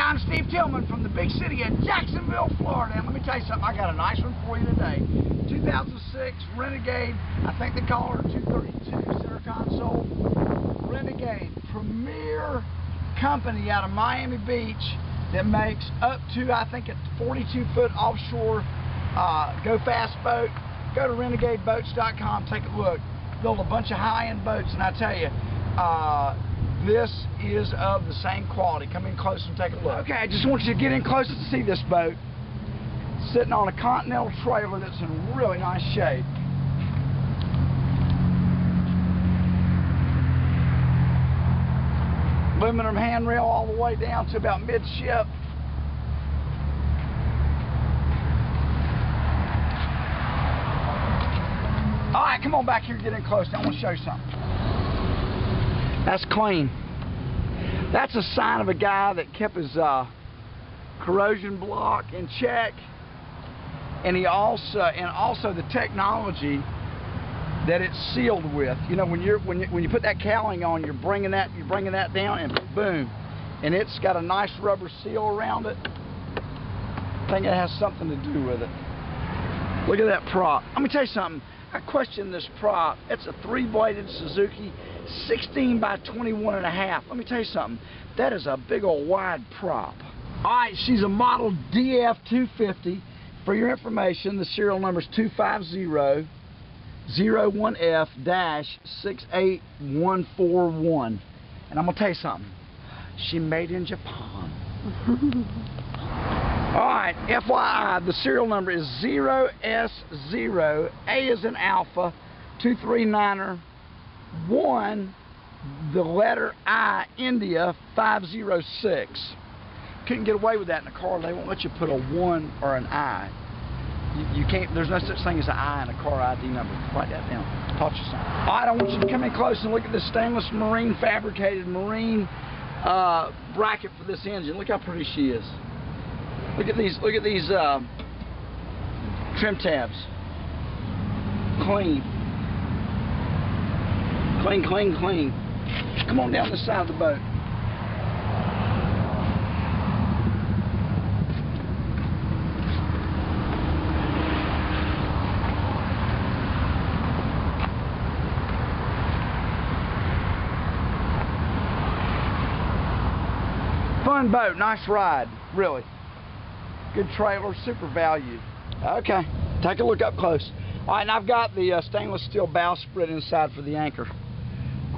I'm Steve Tillman from the big city of Jacksonville, Florida. And let me tell you something, I got a nice one for you today. 2006 Renegade, I think they call her 232 center console. Renegade, premier company out of Miami Beach that makes up to, I think, a 42-foot offshore go fast boat. Go to renegadeboats.com, take a look. Build a bunch of high-end boats, and I tell you, this is of the same quality. Come in close and take a look. Okay, I just want you to get in close to see this boat. Sitting on a Continental trailer that's in really nice shape. Aluminum handrail all the way down to about midship. All right, come on back here, get in close. I want to show you something. That's clean. That's a sign of a guy that kept his corrosion block in check, and also the technology that it's sealed with. You know, when you put that cowling on, you're bringing that down, and boom, and it's got a nice rubber seal around it. I think it has something to do with it. Look at that prop. Let me tell you something. I question this prop. It's a 3-bladed Suzuki 16 by 21.5. Let me tell you something. That is a big old wide prop. All right, she's a model DF250. For your information, the serial number is 250-01F-68141. And I'm gonna tell you something. She made in Japan. Alright, FYI, the serial number is 0S0, A is in Alpha, 239er, 1, the letter I, India, 506. Couldn't get away with that in a car. They won't let you put a 1 or an I. You can't, there's no such thing as an I in a car ID number. Write that down. Taught you something. Alright, I want you to come in close and look at this stainless marine fabricated marine bracket for this engine. Look how pretty she is. Look at these trim tabs. Clean. Clean, clean, clean. Come on down the side of the boat. Fun boat, nice ride, really. Good trailer, super value. Okay, take a look up close. All right, and I've got the stainless steel bowsprit inside for the anchor.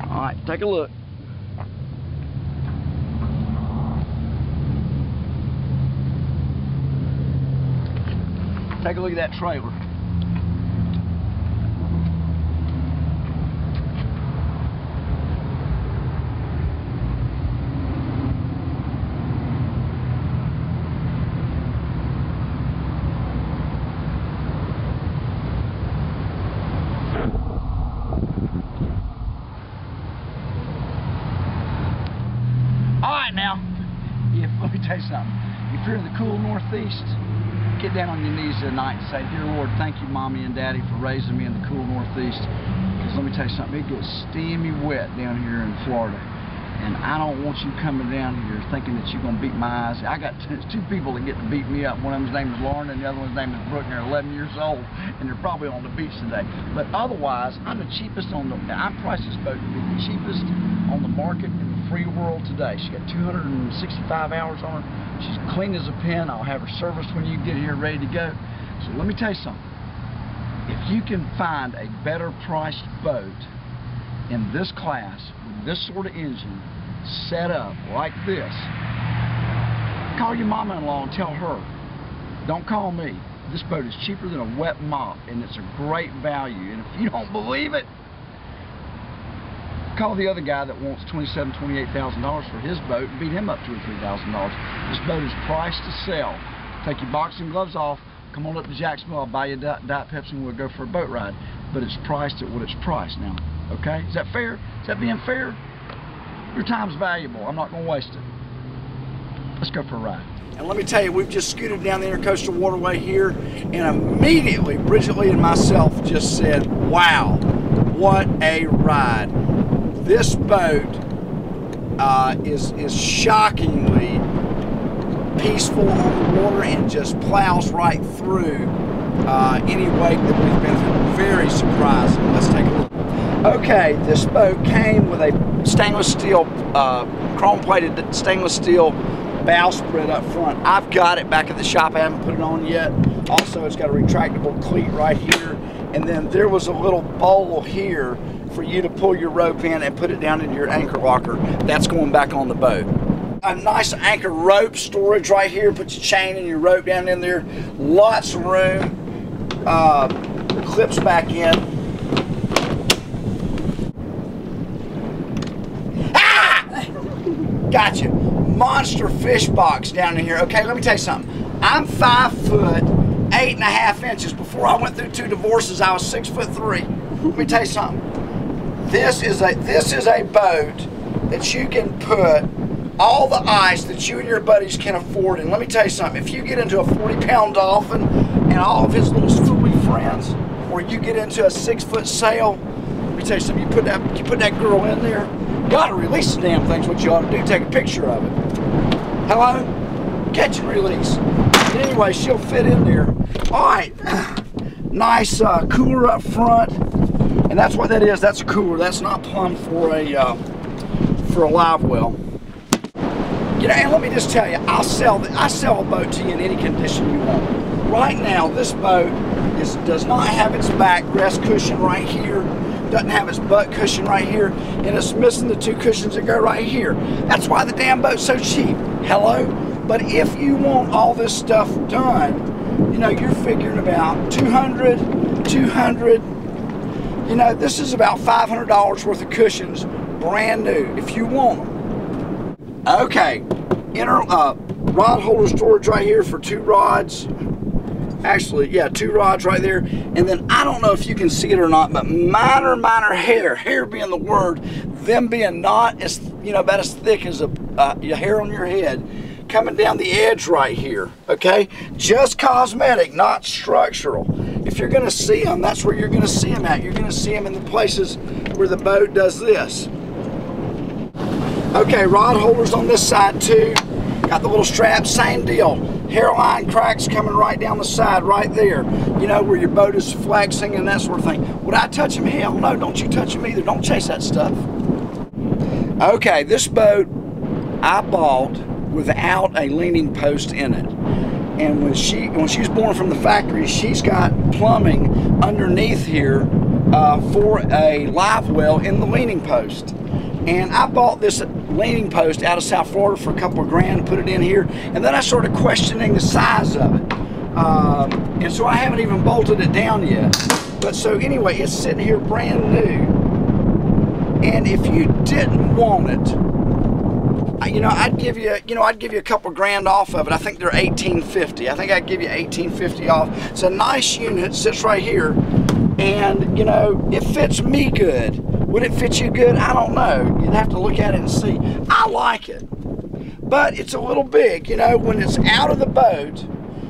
All right, take a look. Take a look at that trailer. Now, let me tell you something. If you're in the cool Northeast, get down on your knees tonight and say, "Dear Lord, thank you, Mommy and Daddy, for raising me in the cool Northeast." Because let me tell you something, it gets steamy wet down here in Florida. And I don't want you coming down here thinking that you're going to beat my eyes. I got two people that get to beat me up. One of them's name is Lauren, and the other one's name is Brooke, and they're 11 years old, and they're probably on the beach today. But otherwise, I'm the cheapest on the, I priced this boat to be the cheapest on the market in the free world today. She got 265 hours on her. She's clean as a pin. I'll have her serviced when you get here ready to go. So let me tell you something. If you can find a better priced boat in this class with this sort of engine set up like this, call your mama-in-law and tell her. Don't call me. This boat is cheaper than a wet mop, and it's a great value. And if you don't believe it, call the other guy that wants $27,000, $28,000 for his boat and beat him up $2,000 or $3,000. This boat is priced to sell. Take your boxing gloves off. Come on up to Jacksonville. I'll buy you a Diet Pepsi and we'll go for a boat ride. But it's priced at what it's priced now. Okay? Is that fair? Is that being fair? Your time's valuable. I'm not going to waste it. Let's go for a ride. And let me tell you, we've just scooted down the Intercoastal Waterway here, and immediately Bridget Lee and myself just said, wow, what a ride. This boat is shockingly peaceful on the water and just plows right through any wake that we've been through. Very surprising. Let's take a look. Okay, this boat came with a stainless steel, chrome-plated stainless steel bowsprit up front. I've got it back at the shop. I haven't put it on yet. Also, it's got a retractable cleat right here. And then there was a little bowl here for you to pull your rope in and put it down into your anchor locker. That's going back on the boat. A nice anchor rope storage right here. Put your chain and your rope down in there. Lots of room. Clips back in. Ah! Gotcha. Monster fish box down in here. Okay, let me tell you something. I'm 5 foot 8.5 inches. Before I went through 2 divorces, I was 6'3". Let me tell you something. This is a boat that you can put all the ice that you and your buddies can afford. And let me tell you something. If you get into a 40-pound dolphin and all of his little schoolie friends, or you get into a 6-foot sail, let me tell you something. You put that girl in there. You ought to release the damn things. What you ought to do, take a picture of it. Hello? Catch and release. But anyway, she'll fit in there. All right. Nice cooler up front. And that's what that is. That's a cooler. That's not plumbed for a live well. You know, and let me just tell you, I sell a boat to you in any condition you want. Right now, this boat does not have its backrest cushion right here. Doesn't have its butt cushion right here, and it's missing the 2 cushions that go right here. That's why the damn boat's so cheap. Hello? But if you want all this stuff done, you know, you're figuring about 200. You know, this is about $500 worth of cushions, brand new, if you want them. Okay, rod holder storage right here for 2 rods. Actually, yeah, 2 rods right there. And then I don't know if you can see it or not, but minor hair being the word, them being not as, you know, about as thick as your hair on your head, coming down the edge right here, okay? Just cosmetic, not structural. If you're gonna see them, that's where you're gonna see them at. You're gonna see them in the places where the boat does this. Okay, rod holders on this side too. Got the little straps, same deal. Hairline cracks coming right down the side right there. You know, where your boat is flexing and that sort of thing. Would I touch them? Hell no, don't you touch them either. Don't chase that stuff. Okay, this boat I bought without a leaning post in it. And when she was born from the factory, she's got plumbing underneath here for a live well in the leaning post. And I bought this leaning post out of South Florida for a couple of grand, put it in here, and then I started questioning the size of it. And so I haven't even bolted it down yet. But so anyway, it's sitting here brand new. And if you didn't want it, you know, I'd give you a couple grand off of it. I think they're $18.50. I think I'd give you $18.50 off. It's a nice unit, sits right here, and you know, it fits me good. Would it fit you good? I don't know. You'd have to look at it and see. I like it, but it's a little big. You know, when it's out of the boat,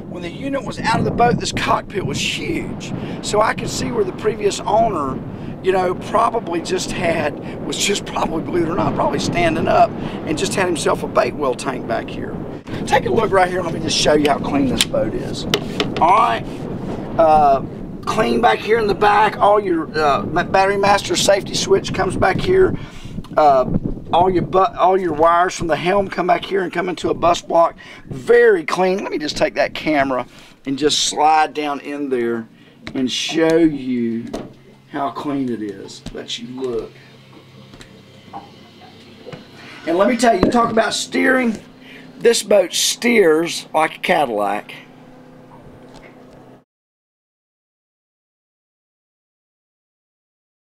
when the unit was out of the boat, this cockpit was huge. So I could see where the previous owner, you know, probably was just probably, believe it or not, probably standing up and just had himself a bait well tank back here. Take a look right here. Let me just show you how clean this boat is. All right. Clean back here in the back. All your battery master safety switch comes back here. All your wires from the helm come back here and come into a bus block. Very clean. Let me just take that camera and just slide down in there and show you how clean it is. Let you look. And let me tell you, talk about steering. This boat steers like a Cadillac.